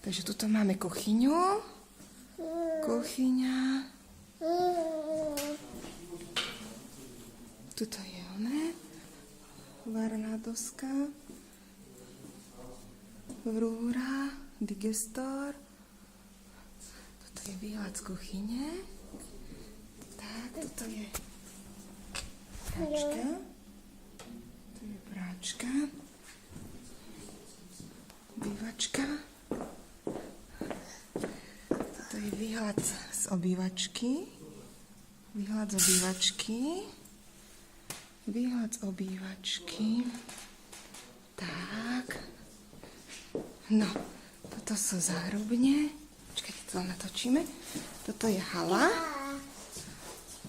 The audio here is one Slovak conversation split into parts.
Takže tuto máme kuchyňu. Kuchyňa. Tuto je oné. Varná doska. Vrúra. Digestor. Toto je výhľad z kuchyne. Tak, toto je práčka. Tu je práčka. Obývačka. Toto je výhľad z obývačky. Výhľad z obývačky. Výhľad z obývačky. Tak. No, toto sú záhrubne. Počkajte, to natočíme. Toto je hala.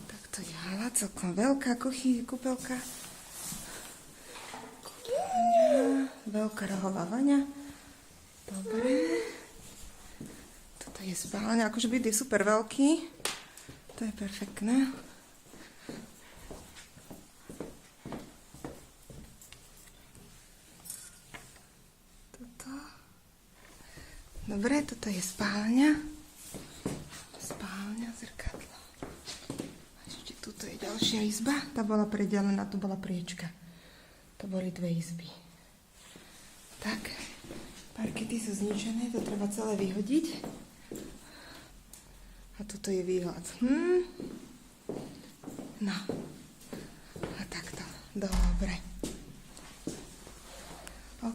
Takto je hala, celkom veľká kúpeľka. Veľká rohová vaňa. Dobre. Toto je spálňa. Akože byt je super veľký. To je perfektné. Toto. Dobre, toto je spálňa. Spálňa, zrkadlo. Ešte tuto je ďalšia izba. Tá bola predelená, tu bola priečka. To boli dve izby. Tak, parkety sú zničené, to treba celé vyhodiť. A toto je výhľad. No. A takto. Dobre.